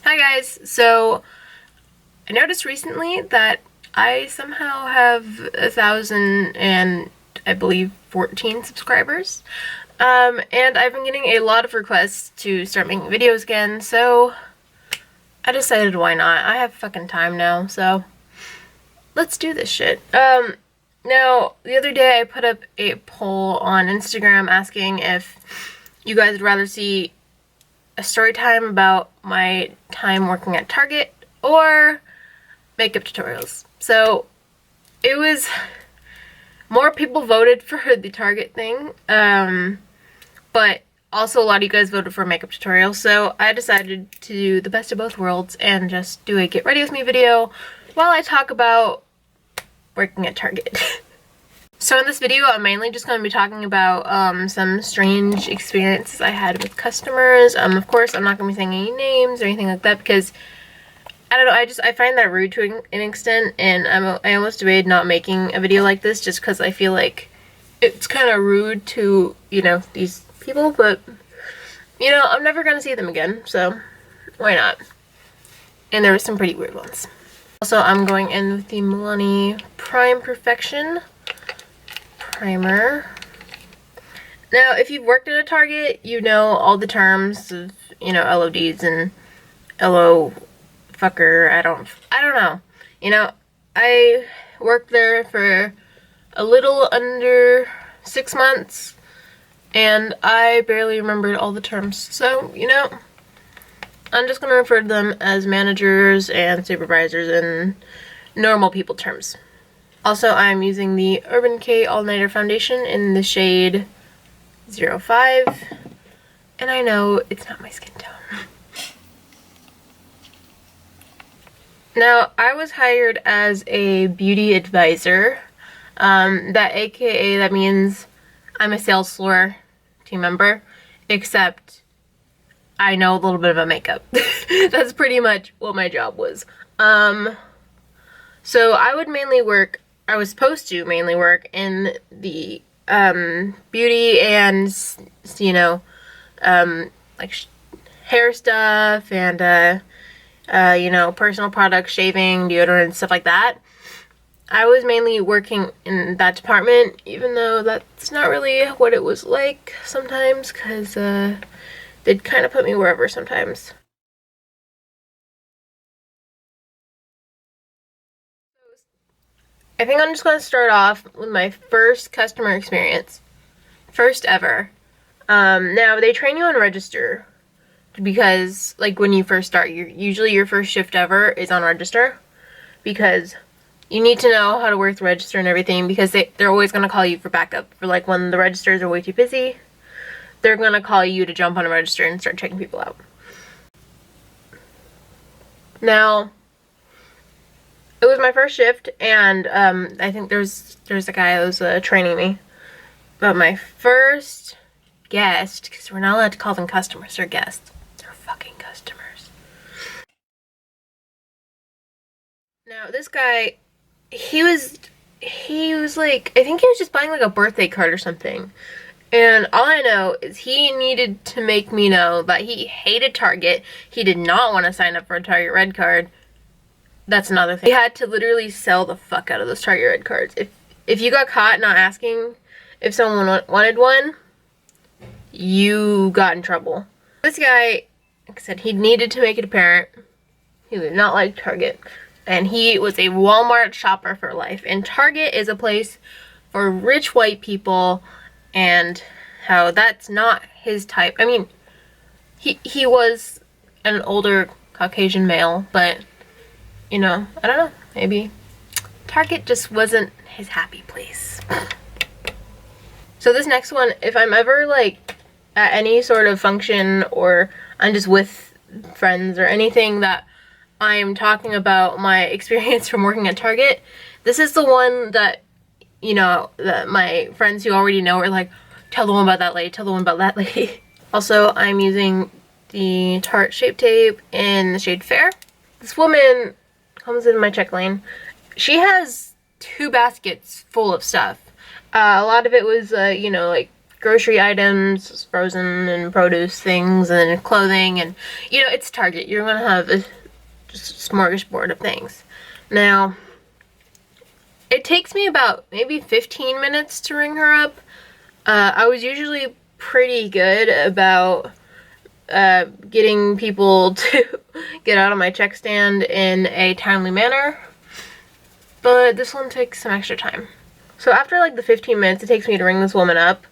Hi guys, so I noticed recently that I somehow have 1,000 and I believe 14 subscribers. And I've been getting a lot of requests to start making videos again, so I decided why not. I have fucking time now, so let's do this shit. Now, the other day I put up a poll on Instagram asking if you guys would rather see a story time about my time working at Target or makeup tutorials. So it was more people voted for the Target thing, but also a lot of you guys voted for a makeup tutorial, so I decided to do the best of both worlds and just do a get ready with me video while I talk about working at Target. So in this video, I'm mainly just going to be talking about some strange experiences I had with customers. Of course, I'm not going to be saying any names or anything like that because, I don't know, I find that rude to an extent, and I almost debated not making a video like this just because I feel like it's kind of rude to, you know, these people, but, you know, I'm never going to see them again, so why not? And there were some pretty weird ones. Also, I'm going in with the Milani Prime Perfection primer. Now, if you've worked at a Target, you know all the terms of, you know, LODs and LO fucker. I don't know. You know, I worked there for a little under 6 months and I barely remembered all the terms. So, you know, I'm just gonna refer to them as managers and supervisors in normal people terms. Also, I'm using the Urban Decay All Nighter Foundation in the shade 05. And I know it's not my skin tone. Now, I was hired as a beauty advisor. That means I'm a sales floor team member, except I know a little bit about makeup. That's pretty much what my job was. So I was supposed to mainly work in the beauty and, you know, like hair stuff and you know, personal products, shaving, deodorant, stuff like that. I was mainly working in that department, even though that's not really what it was like sometimes, because they'd kind of put me wherever sometimes. I think I'm just going to start off with my first customer experience. First ever. Now, they train you on register because, like, when you first start, usually your first shift ever is on register because you need to know how to work the register and everything because they're always going to call you for backup. For, like, when the registers are way too busy, they're going to call you to jump on a register and start checking people out. Now, it was my first shift, and I think there's a guy who was training me. But my first guest, because we're not allowed to call them customers, they're guests. They're fucking customers. Now, this guy, he was like, I think he was just buying like a birthday card or something. And all I know is he needed to make me know that he hated Target. He did not want to sign up for a Target Red card. That's another thing. He had to literally sell the fuck out of those Target Red cards. If you got caught not asking if someone wanted one, you got in trouble. This guy, like I said, he needed to make it apparent he did not like Target. And he was a Walmart shopper for life. And Target is a place for rich white people, and how that's not his type. I mean, he was an older Caucasian male, but, you know, I don't know, maybe Target just wasn't his happy place. So this next one, if I'm ever like at any sort of function or I'm just with friends or anything that I'm talking about my experience from working at Target, this is the one that, you know, that my friends who already know are like, tell the one about that lady, tell the one about that lady. Also, I'm using the Tarte Shape Tape in the shade Fair. This woman comes in my check lane. She has 2 baskets full of stuff. A lot of it was, you know, like grocery items, frozen and produce things, and clothing, and you know, it's Target. You're gonna have just a smorgasbord of things. Now, it takes me about maybe 15 minutes to ring her up. I was usually pretty good about getting people to get out of my check stand in a timely manner, but this one takes some extra time. So after like the 15 minutes it takes me to ring this woman up,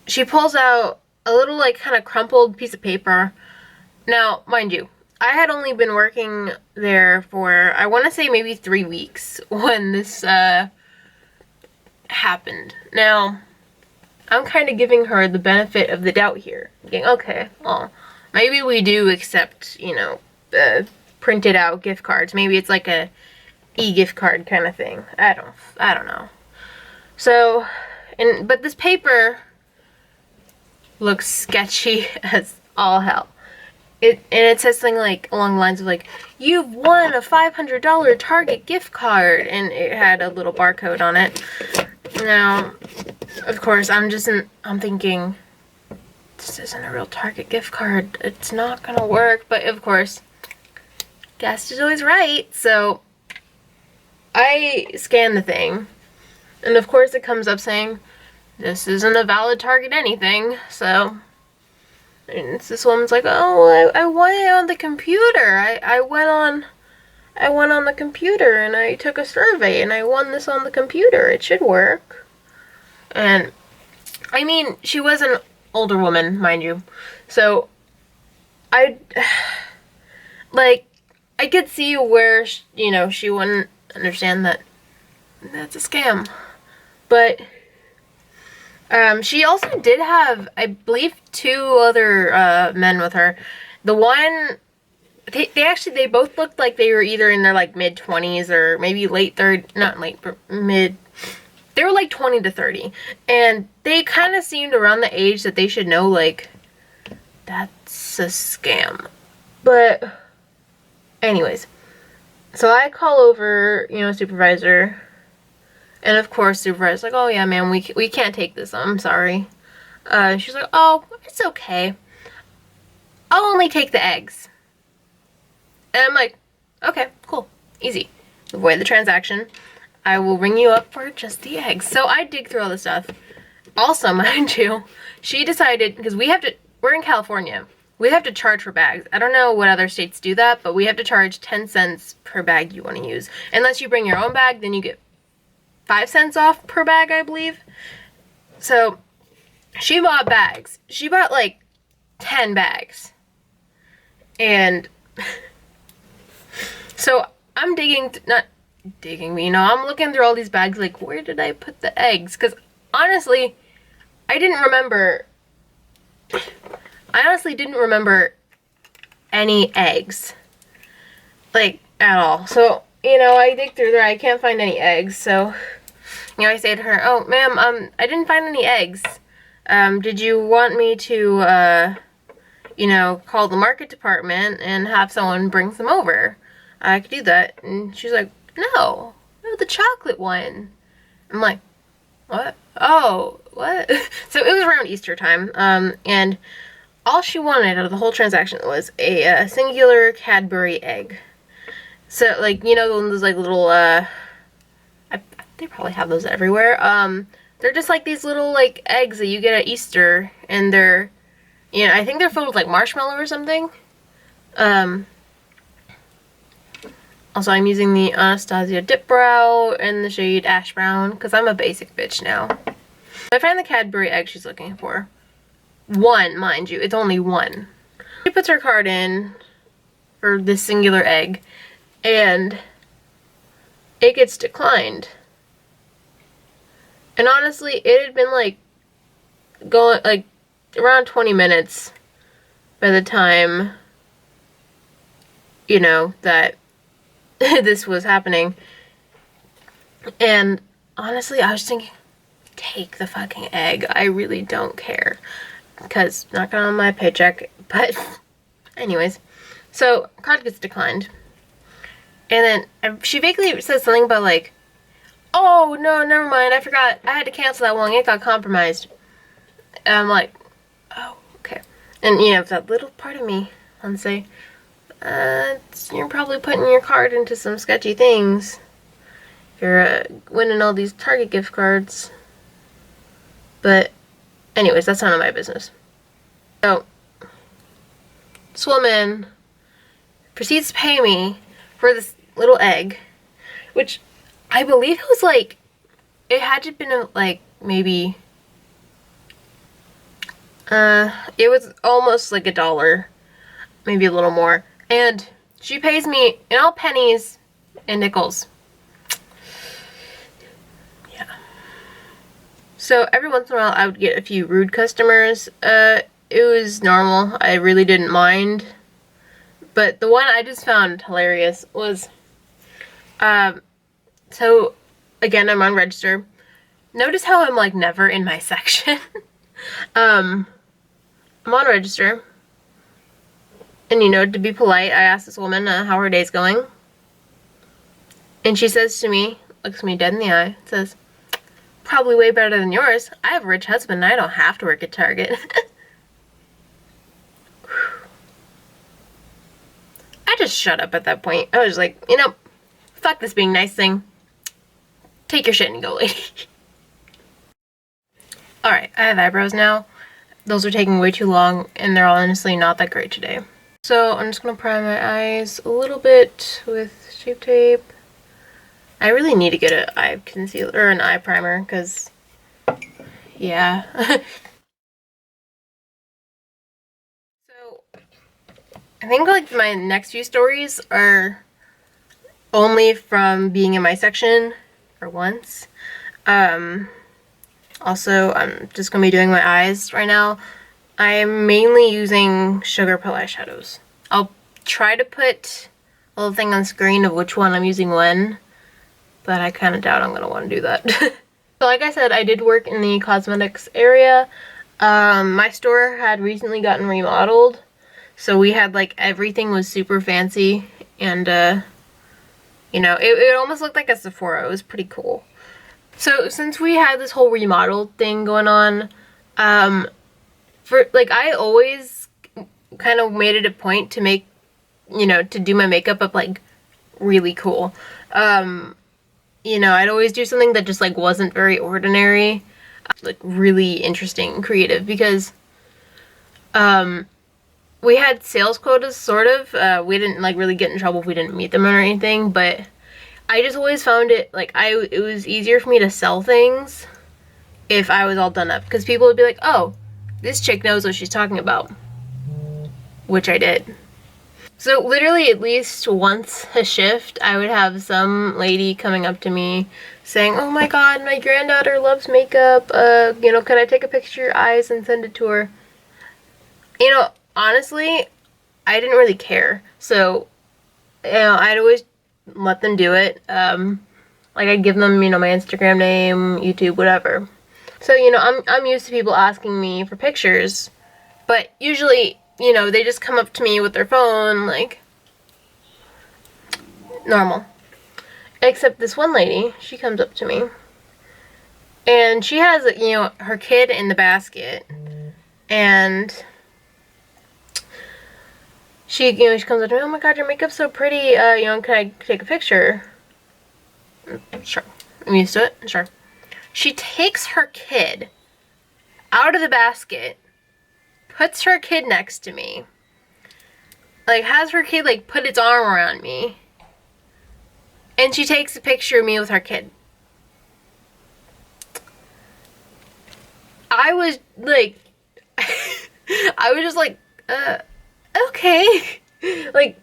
she pulls out a little like kind of crumpled piece of paper. Now, mind you, I had only been working there for, I want to say maybe 3 weeks when this happened. Now, I'm kind of giving her the benefit of the doubt here. Thinking, okay, well, maybe we do accept, you know, printed out gift cards. Maybe it's like a e-gift card kind of thing. I don't know. So, but this paper looks sketchy as all hell. It says something like along the lines of like, you've won a $500 Target gift card, and it had a little barcode on it. Now, of course, I'm thinking, this isn't a real Target gift card. It's not gonna work. But of course, guess is always right. So I scan the thing, and of course it comes up saying, this isn't a valid Target anything. So, and this woman's like, oh, I won it on the computer. I went on the computer and I took a survey and I won this on the computer. It should work. And I mean, she was an older woman, mind you. So I could see where, you know, she wouldn't understand that that's a scam. But she also did have, I believe, 2 other men with her. The one, they both looked like they were either in their like mid-20s or maybe late 30s, not late, but mid. They were like 20 to 30. And they kind of seemed around the age that they should know, like, that's a scam. But anyways, so I call over, you know, supervisor. And of course, supervisor's like, oh yeah, man, we can't take this. I'm sorry. She's like, oh, it's okay. I'll only take the eggs. And I'm like, okay, cool, easy. Avoid the transaction. I will ring you up for just the eggs. So I dig through all this stuff. Also, mind you, she decided, because we're in California. We have to charge for bags. I don't know what other states do that, but we have to charge 10 cents per bag you want to use. Unless you bring your own bag, then you get 5 cents off per bag, I believe. So she bought bags. She bought like 10 bags. And so I'm not digging, you know, I'm looking through all these bags like, where did I put the eggs? Because honestly, I honestly didn't remember any eggs, like, at all. So, you know, I dig through there, I can't find any eggs. So, you know, I say to her, oh, ma'am, I didn't find any eggs. Did you want me to, you know, call the market department and have someone bring some over? I could do that. And she's like, no, the chocolate one. I'm like, what? Oh, what? So it was around Easter time, and all she wanted out of the whole transaction was a singular Cadbury egg. So, like, you know, those like little, they probably have those everywhere. They're just like these little like eggs that you get at Easter, and they're, you know, I think they're filled with like marshmallow or something. Also, I'm using the Anastasia Dip Brow in the shade Ash Brown, because I'm a basic bitch now. I find the Cadbury egg she's looking for. One, mind you, it's only one. She puts her card in for this singular egg, and it gets declined. And honestly, it had been like going like around 20 minutes by the time, you know, that this was happening. And honestly, I was thinking, take the fucking egg. I really don't care, because not gonna on my paycheck. But anyways, so card gets declined, and then she vaguely says something about like, oh no, never mind, I forgot, I had to cancel that one, it got compromised. And I'm like, oh, okay. And you know, that little part of me wants to say, you're probably putting your card into some sketchy things. You're winning all these Target gift cards. But anyways, that's none of my business. So this woman proceeds to pay me for this little egg, which I believe it was like, it had to have been like maybe, it was almost like $1, maybe a little more. And she pays me in all pennies and nickels. Yeah. So every once in a while I would get a few rude customers. It was normal. I really didn't mind. But the one I just found hilarious was, so again, I'm on register. Notice how I'm like never in my section. I'm on register. And you know, to be polite, I asked this woman how her day's going. And she says to me, looks me dead in the eye, says, probably way better than yours. I have a rich husband and I don't have to work at Target. I just shut up at that point. I was like, you know, fuck this being nice thing. Take your shit and go, lady. Alright, I have eyebrows now. Those are taking way too long and they're honestly not that great today. So I'm just going to prime my eyes a little bit with Shape Tape. I really need to get an eye concealer or an eye primer because, yeah. So I think like my next few stories are only from being in my section for once. Also, I'm just going to be doing my eyes right now. I'm mainly using Sugar Pill eyeshadows. I'll try to put a little thing on screen of which one I'm using when, but I kind of doubt I'm going to want to do that. So like I said, I did work in the cosmetics area. My store had recently gotten remodeled, so we had like everything was super fancy, and you know, it almost looked like a Sephora. It was pretty cool. So since we had this whole remodel thing going on, for like I always kind of made it a point to make, you know, to do my makeup up like really cool. You know, I'd always do something that just like wasn't very ordinary, like really interesting and creative, because we had sales quotas sort of. We didn't like really get in trouble if we didn't meet them or anything, but I just always found it like it was easier for me to sell things if I was all done up, because people would be like, oh, this chick knows what she's talking about, which I did. So literally at least once a shift, I would have some lady coming up to me saying, oh my god, my granddaughter loves makeup, you know, could I take a picture of your eyes and send it to her? You know, honestly, I didn't really care. So, you know, I'd always let them do it. Like I'd give them, you know, my Instagram name, YouTube, whatever. So, you know, I'm used to people asking me for pictures, but usually, you know, they just come up to me with their phone, like, normal. Except this one lady, she comes up to me, and she has, you know, her kid in the basket, and she, you know, she comes up to me, oh my god, your makeup's so pretty, you know, can I take a picture? Sure. I'm used to it, sure. She takes her kid out of the basket, puts her kid next to me, like, has her kid, like, put its arm around me, and she takes a picture of me with her kid. I was, like, I was just like, okay. Like,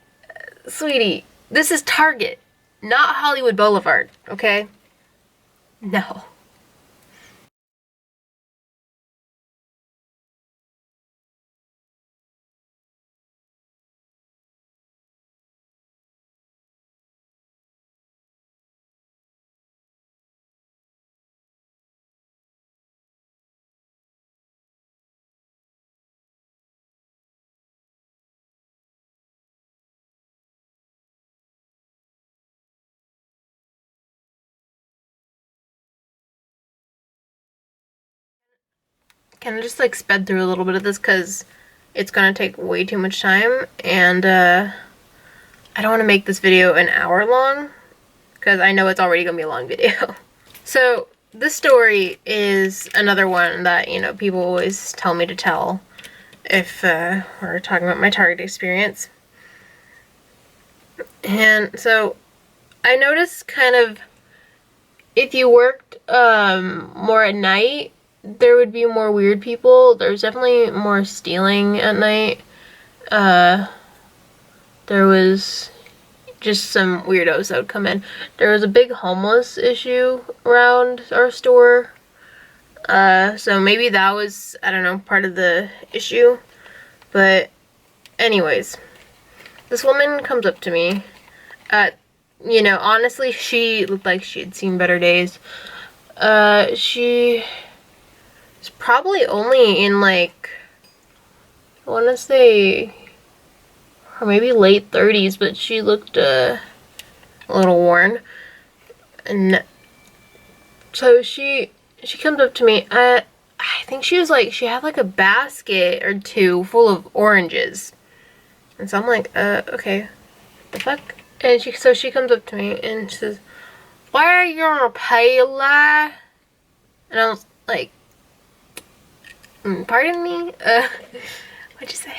sweetie, this is Target, not Hollywood Boulevard, okay? No. can I just like sped through a little bit of this because it's gonna take way too much time, and I don't want to make this video an hour long because I know it's already gonna be a long video. So this story is another one that, you know, people always tell me to tell if we're talking about my Target experience. And so I noticed kind of if you worked more at night, there would be more weird people. There's definitely more stealing at night. There was just some weirdos that would come in. There was a big homeless issue around our store. So maybe that was, I don't know, part of the issue. But anyways, this woman comes up to me. You know, honestly, she looked like she had seen better days. She was probably only in like, I want to say, or maybe late 30s, but she looked a little worn. And so she comes up to me. I think she was like, she had like a basket or two full of oranges. And so I'm like, okay, what the fuck? And so she comes up to me and she says, "Why are you on a payla?" And I was like, pardon me? What'd you say?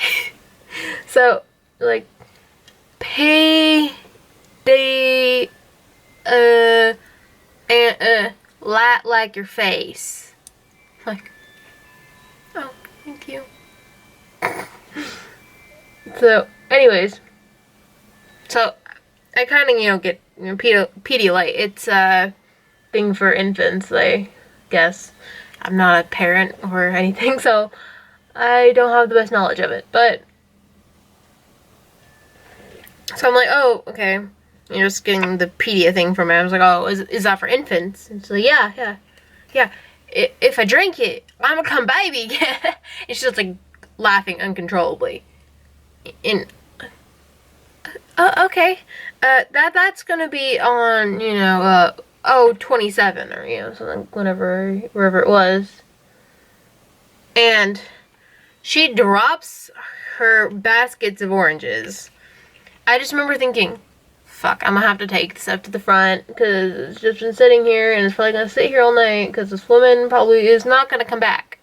So, like, pay the, and, light like your face. I'm like, oh, thank you. So, anyways, so I kind of, you know, get, you know, Pedialyte. It's a thing for infants, I guess. I'm not a parent or anything, so I don't have the best knowledge of it. But so I'm like, oh, okay. You're just getting the Pedia thing from it. I was like, oh, is that for infants? And she's like, yeah. If I drink it, I'm gonna come baby again. And she's just like laughing uncontrollably. And okay, that's gonna be on, you know, 27 or, you know, something, wherever it was. And she drops her baskets of oranges. I just remember thinking, fuck, I'm gonna have to take this up to the front because it's just been sitting here and it's probably gonna sit here all night because this woman probably is not gonna come back.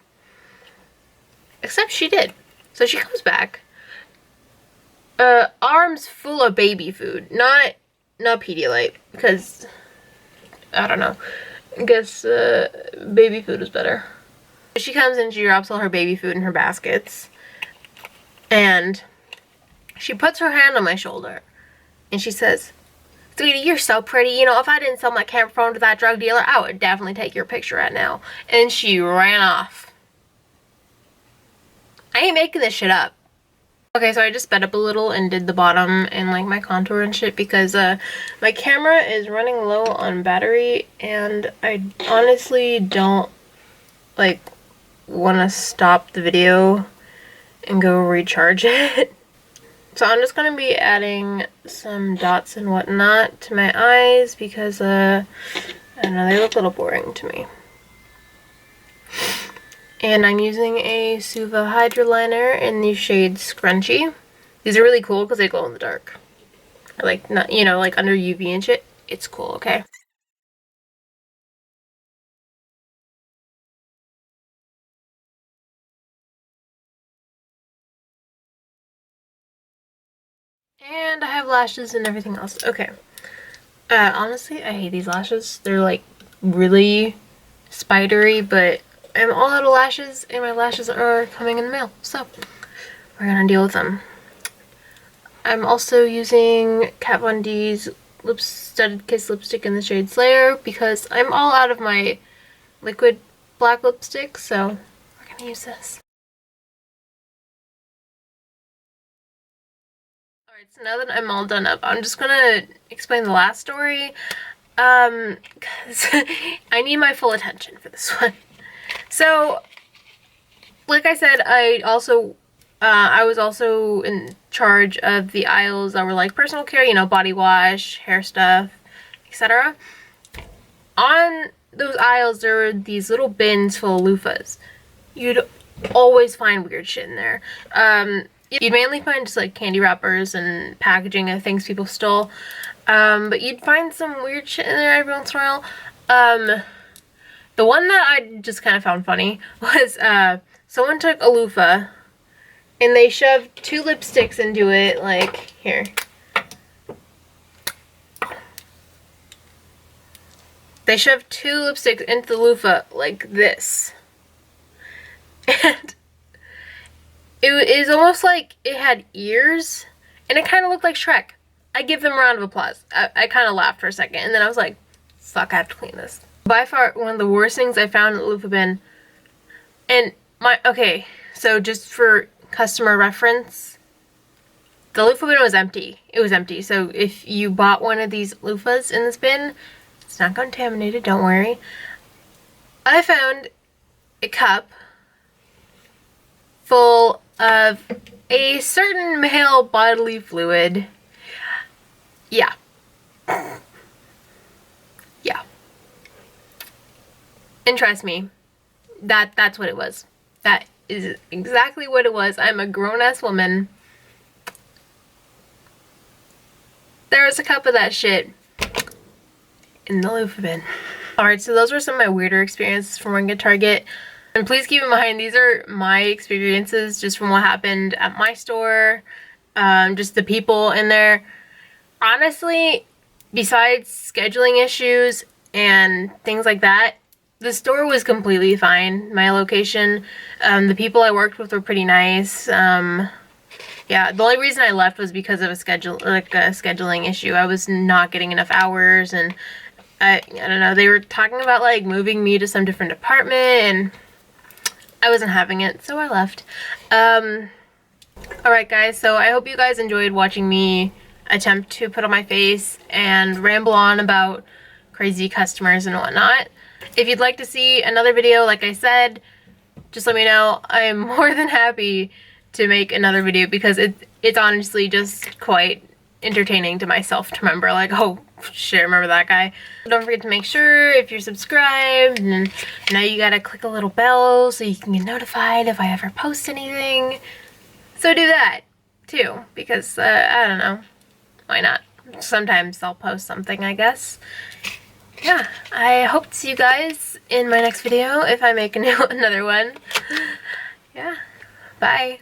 Except she did. So she comes back. Arms full of baby food. Not Pedialyte, because I don't know. I guess baby food is better. She comes in, she drops all her baby food in her baskets. And she puts her hand on my shoulder. And she says, "Sweetie, you're so pretty. You know, if I didn't sell my camera phone to that drug dealer, I would definitely take your picture right now." And she ran off. I ain't making this shit up. Okay, so I just sped up a little and did the bottom and like my contour and shit because my camera is running low on battery and I honestly don't like want to stop the video and go recharge it. So I'm just going to be adding some dots and whatnot to my eyes because I don't know, they look a little boring to me. And I'm using a Suva Hydra Liner in the shade Scrunchy. These are really cool because they glow in the dark. Or like, not, you know, like under UV and shit. It's cool, okay? And I have lashes and everything else. Okay. Honestly, I hate these lashes. They're like really spidery, but I'm all out of lashes and my lashes are coming in the mail. So we're gonna deal with them. I'm also using Kat Von D's Studded Kiss lipstick in the shade Slayer because I'm all out of my liquid black lipstick, so we're gonna use this. Alright, so now that I'm all done up, I'm just gonna explain the last story, because I need my full attention for this one. So, like I said, I was also in charge of the aisles that were like personal care, you know, body wash, hair stuff, etc. On those aisles, there were these little bins full of loofahs. you'd always find weird shit in there. You'd mainly find just like candy wrappers and packaging of things people stole. But you'd find some weird shit in there every once in a while. The one that I just kind of found funny was someone took a loofah and they shoved 2 lipsticks into it, like, here. They shoved 2 lipsticks into the loofah like this. And it is almost like it had ears, and it kind of looked like Shrek. I give them a round of applause. I kind of laughed for a second, and then I was like, fuck, I have to clean this. By far, one of the worst things I found in the loofah bin, and okay, so just for customer reference, the loofah bin was empty. It was empty, so if you bought one of these loofahs in this bin, it's not contaminated, don't worry. I found a cup full of a certain male bodily fluid. Yeah. Yeah. And trust me, that's what it was. That is exactly what it was. I'm a grown-ass woman. There was a cup of that shit in the loofah bin. Alright, so those were some of my weirder experiences from working at Target. And please keep in mind, these are my experiences just from what happened at my store. Just the people in there. Honestly, besides scheduling issues and things like that, the store was completely fine. My location, the people I worked with were pretty nice. Yeah, the only reason I left was because of a scheduling issue. I was not getting enough hours, and I don't know, they were talking about like moving me to some different department, and I wasn't having it, so I left. Alright guys, so I hope you guys enjoyed watching me attempt to put on my face and ramble on about crazy customers and whatnot. If you'd like to see another video, like I said, just let me know. I'm more than happy to make another video because it's honestly just quite entertaining to myself to remember, like, oh shit, remember that guy. Don't forget to make sure if you're subscribed, and now you gotta click a little bell so you can get notified if I ever post anything. So do that too, because I don't know, why not? Sometimes I'll post something, I guess. Yeah, I hope to see you guys in my next video if I make another one. Yeah, bye.